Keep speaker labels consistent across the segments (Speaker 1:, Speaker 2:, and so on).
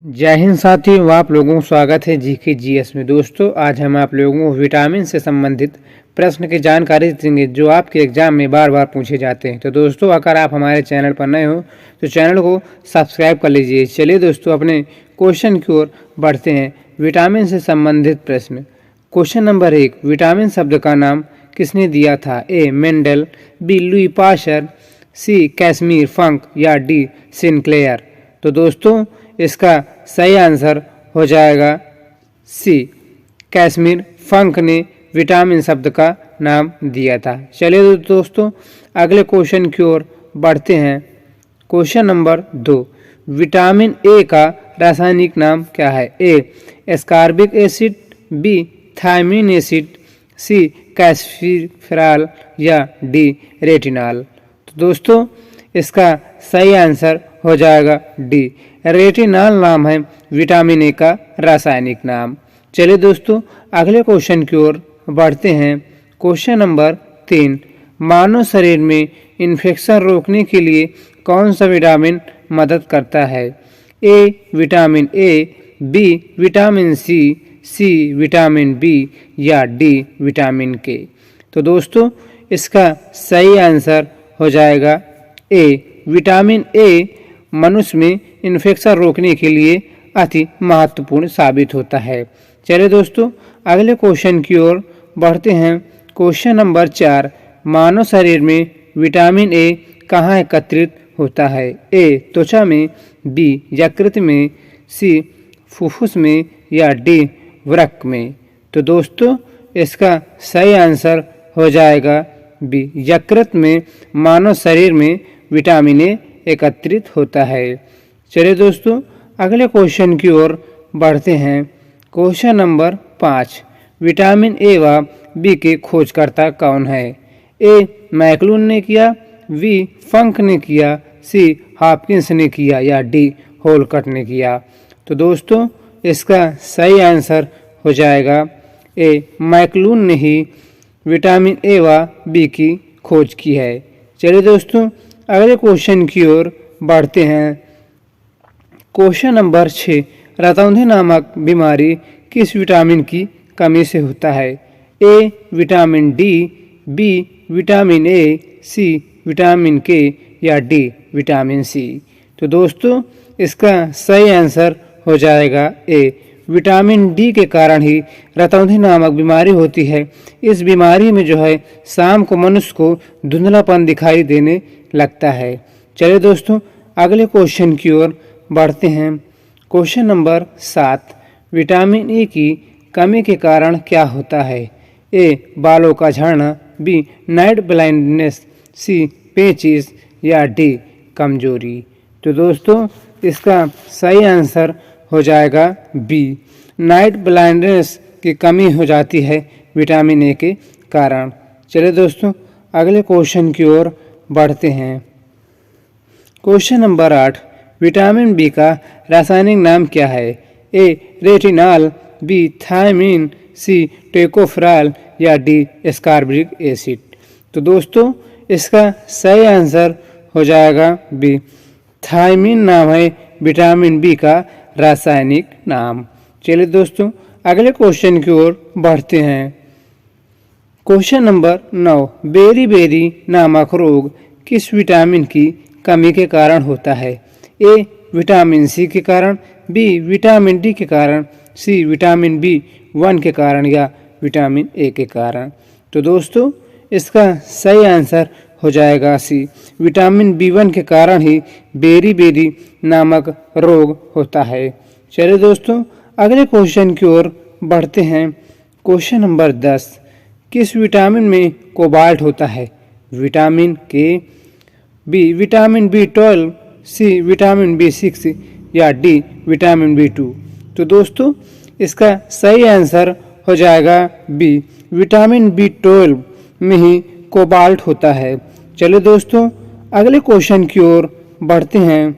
Speaker 1: जय हिंद साथियों, आप लोगों को स्वागत है जीके जीएस में। दोस्तों, आज हम आप लोगों को विटामिन से संबंधित प्रश्न की जानकारी देंगे जो आपके एग्जाम में बार बार पूछे जाते हैं। तो दोस्तों, अगर आप हमारे चैनल पर नए हो तो चैनल को सब्सक्राइब कर लीजिए। चलिए दोस्तों, अपने क्वेश्चन की ओर बढ़ते हैं। विटामिन से संबंधित प्रश्न। क्वेश्चन नंबर 1, विटामिन शब्द का नाम किसने दिया था? A. Mendel, B. Louis Pasteur, C. Casimir Funk या डी. सिनक्लेयर। तो दोस्तों, इसका सही आंसर हो जाएगा सी, कैसमीर फंक ने विटामिन शब्द का नाम दिया था। चलिए दोस्तों, अगले क्वेश्चन की ओर बढ़ते हैं। क्वेश्चन नंबर 2, विटामिन ए का रासायनिक नाम क्या है? A. Ascorbic acid, B. Thiamine acid, C. Calciferol या डी. रेटिनॉल। तो दोस्तों, इसका सही आंसर हो जाएगा डी, रेटिनॉल नाम है विटामिन ए का रासायनिक नाम। चलिए दोस्तों, अगले क्वेश्चन की ओर बढ़ते हैं। क्वेश्चन नंबर 3, मानव शरीर में इन्फेक्शन रोकने के लिए कौन सा विटामिन मदद करता है? A. Vitamin A, B. Vitamin C, C. Vitamin B या डी. Vitamin K. तो दोस्तों, इसका सही आंसर हो जाएगा ए. विटामिन ए मनुष्य में इन्फेक्शन रोकने के लिए अति महत्वपूर्ण साबित होता है। चलिए दोस्तों, अगले क्वेश्चन की ओर बढ़ते हैं। क्वेश्चन नंबर 4, मानव शरीर में विटामिन ए कहाँ एकत्रित होता है? ए. त्वचा में, बी. यकृत में, सी. फुफ्फुस में या डी. वृक्क में। तो दोस्तों, इसका सही आंसर हो जाएगा बी, यकृत में मानव शरीर में विटामिन ए एकत्रित होता है। चलिए दोस्तों, अगले क्वेश्चन की ओर बढ़ते हैं। क्वेश्चन नंबर 5, विटामिन ए व बी के खोजकर्ता कौन है? ए. मैक्लून ने किया, बी. फंक ने किया, सी. हॉपकिंस ने किया या डी. होलकट ने किया। तो दोस्तों, इसका सही आंसर हो जाएगा ए. मैक्लून ने ही विटामिन ए व बी की खोज की है। चलिए दोस्तों, अगले क्वेश्चन की ओर बढ़ते हैं। क्वेश्चन नंबर 6, रतौंधी नामक बीमारी किस विटामिन की कमी से होता है? A. Vitamin D, B. Vitamin A, C. Vitamin K या डी. Vitamin C. तो दोस्तों, इसका सही आंसर हो जाएगा ए. विटामिन डी के कारण ही रतौंधी नामक बीमारी होती है। इस बीमारी में जो है शाम को मनुष्य को धुंधलापन दिखाई देने लगता है। चलिए दोस्तों, अगले क्वेश्चन की ओर बढ़ते हैं। क्वेश्चन नंबर 7, विटामिन ए की कमी के कारण क्या होता है? ए. बालों का झड़ना, बी. नाइट ब्लाइंडनेस, सी. पेचिश या डी. कमजोरी। तो दोस्तों, इसका सही आंसर हो जाएगा बी, नाइट ब्लाइंडनेस की कमी हो जाती है विटामिन ए के कारण। चलिए दोस्तों, अगले क्वेश्चन की ओर बढ़ते हैं। क्वेश्चन नंबर 8, विटामिन बी का रासायनिक नाम क्या है? A. Retinol, B. Thiamine, C. Tocopherol या डी. Ascorbic acid. तो दोस्तों, इसका सही आंसर हो जाएगा बी, थायमिन नाम है विटामिन बी का रासायनिक नाम। चलिए दोस्तों, अगले क्वेश्चन की ओर बढ़ते हैं। क्वेश्चन नंबर 9, बेरी नामक रोग किस विटामिन की कमी के कारण होता है? ए. विटामिन सी के कारण, बी. विटामिन डी के कारण, सी. विटामिन B1 के कारण या विटामिन ए के कारण। तो दोस्तों, इसका सही आंसर हो जाएगा सी, विटामिन B1 के कारण ही बेरी नामक रोग होता है। चलिए दोस्तों, अगले क्वेश्चन की ओर बढ़ते हैं। क्वेश्चन नंबर 10, किस विटामिन में कोबाल्ट होता है? Vitamin K, B. Vitamin B12, सी. विटामिन B6 या डी. Vitamin B2। तो दोस्तों, इसका सही आंसर हो जाएगा बी, विटामिन B12 में ही कोबाल्ट होता है। चलिए दोस्तों, अगले क्वेश्चन की ओर बढ़ते हैं।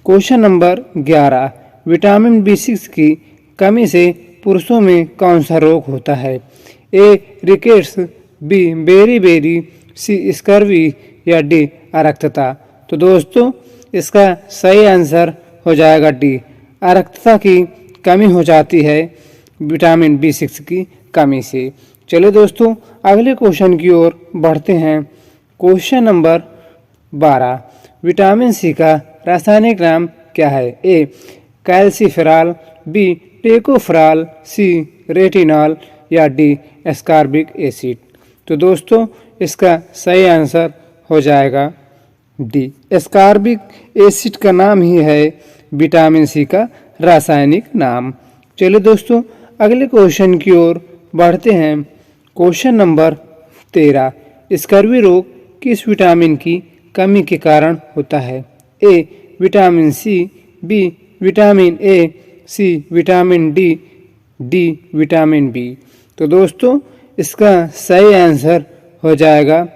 Speaker 1: क्वेश्चन नंबर 11, विटामिन B6 की कमी से पुरुषों में कौन सा रोग होता है? A. Rickets, B. Beri, C. Scurvy या डी. अरक्तता। तो दोस्तों, इसका सही आंसर हो जाएगा डी, अरक्तता की कमी हो जाती है विटामिन B6 की कमी से। चलिए दोस्तों अगले क्वेश्चन की ओर बढ़ते हैं। क्वेश्चन नंबर 12, विटामिन सी का रासायनिक नाम क्या है? ए कैल्सीफेरॉल, बी टेकोफेरॉल, सी रेटिनॉल या डी एस्कॉर्बिक एसिड। तो दोस्तों इसका सही आंसर हो जाएगा डी। एस्कॉर्बिक एसिड का नाम ही है विटामिन सी का रासायनिक नाम। चलिए दोस्तों अगले क्वेश्चन की ओर बढ़ते हैं। क्वेश्चन नंबर 13, स्कर्वी रोग किस विटामिन की कमी के कारण होता है? A vitamin C, B vitamin A, C vitamin D, D vitamin B. तो दोस्तों इसका सही आंसर हो जाएगा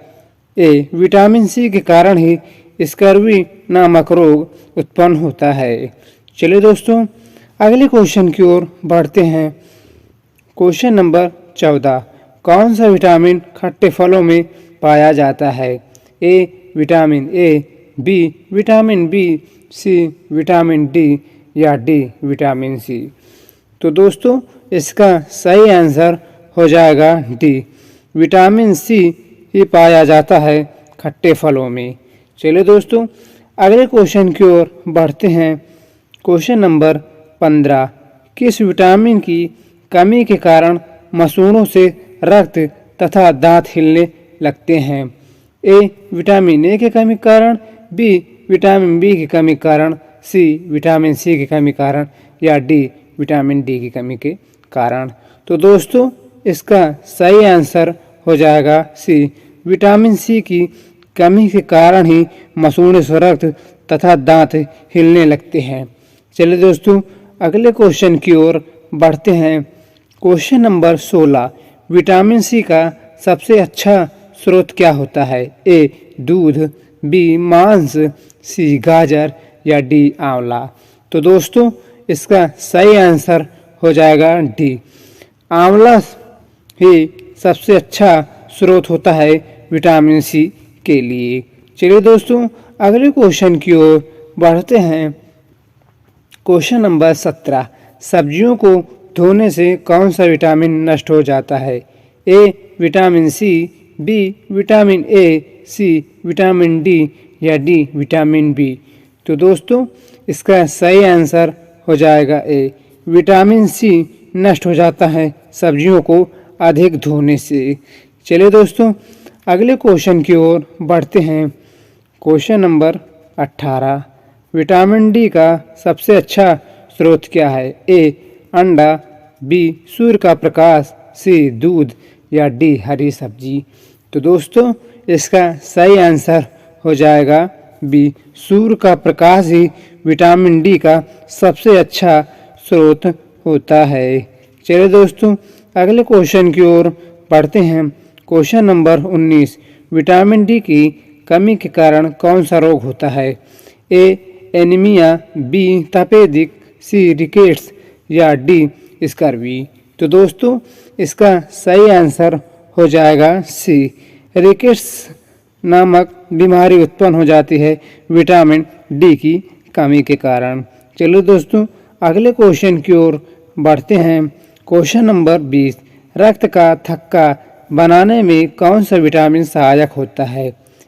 Speaker 1: ए। विटामिन सी के कारण ही स्कर्वी नामक रोग उत्पन्न होता है। चलिए दोस्तों अगले क्वेश्चन की ओर बढ़ते हैं। क्वेश्चन नंबर 14, कौन सा विटामिन खट्टे फलों में पाया जाता है? A vitamin A, B vitamin B, C vitamin D या डी विटामिन सी। तो दोस्तों इसका सही आंसर हो जाएगा डी। विटामिन सी ही पाया जाता है खट्टे फलों में। चलिए दोस्तों अगले क्वेश्चन की ओर बढ़ते हैं। क्वेश्चन नंबर 15, किस विटामिन की कमी के कारण मसूड़ों से रक्त तथा दांत हिलने लगते हैं? ए विटामिन ए की कमी के कारण, बी विटामिन बी की कमी के कारण, सी विटामिन सी की कमी के कारण या डी विटामिन डी की कमी के कारण। तो दोस्तों इसका सही आंसर हो जाएगा सी। विटामिन सी की कमी के कारण ही मसूड़ों से रक्त तथा दांत हिलने लगते हैं। चलिए दोस्तों अगले क्वेश्चन की ओर बढ़ते हैं। क्वेश्चन नंबर 16, विटामिन सी का सबसे अच्छा स्रोत क्या होता है? ए दूध, बी मांस, सी गाजर या डी आंवला। तो दोस्तों इसका सही आंसर हो जाएगा डी। आंवला ही सबसे अच्छा स्रोत होता है विटामिन सी के लिए। चलिए दोस्तों अगले क्वेश्चन की ओर बढ़ते हैं। क्वेश्चन नंबर 17, सब्जियों को धोने से कौन सा विटामिन नष्ट हो जाता है? A vitamin C, B vitamin A, C vitamin D या डी विटामिन बी। तो दोस्तों इसका सही आंसर हो जाएगा ए। विटामिन सी नष्ट हो जाता है सब्जियों को अधिक धोने से। चलिए दोस्तों अगले क्वेश्चन की ओर बढ़ते हैं। क्वेश्चन नंबर 18, विटामिन डी का सबसे अच्छा स्रोत क्या है? ए अंडा, बी सूर्य का प्रकाश, सी दूध या डी हरी सब्जी। तो दोस्तों इसका सही आंसर हो जाएगा बी। सूर्य का प्रकाश ही विटामिन डी का सबसे अच्छा स्रोत होता है। चलिए दोस्तों अगले क्वेश्चन की ओर बढ़ते हैं। क्वेश्चन नंबर 19, विटामिन डी की कमी के कारण कौन सा रोग होता है? ए एनीमिया, बी तपेदिक, सी रिकेट्स या डी स्कर्वी। तो दोस्तों इसका सही आंसर हो जाएगा सी। रिकेट्स नामक बीमारी उत्पन्न हो जाती है विटामिन डी की कमी के कारण। चलिए दोस्तों अगले क्वेश्चन की ओर बढ़ते हैं। क्वेश्चन नंबर 20, रक्त का थक्का बनाने में कौन सा विटामिन सहायक होता है?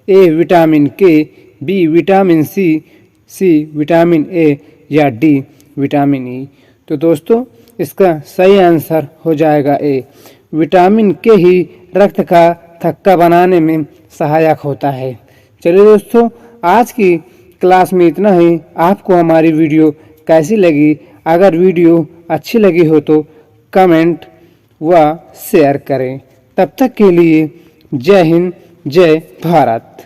Speaker 1: A vitamin K, B vitamin C, C vitamin A या डी विटामिन ई। तो दोस्तों इसका सही आंसर हो जाएगा ए। विटामिन के ही रक्त का थक्का बनाने में सहायक होता है। चलिए दोस्तों आज की क्लास में इतना ही। आपको हमारी वीडियो कैसी लगी? अगर वीडियो अच्छी लगी हो तो कमेंट व शेयर करें। तब तक के लिए जय हिंद, जय भारत।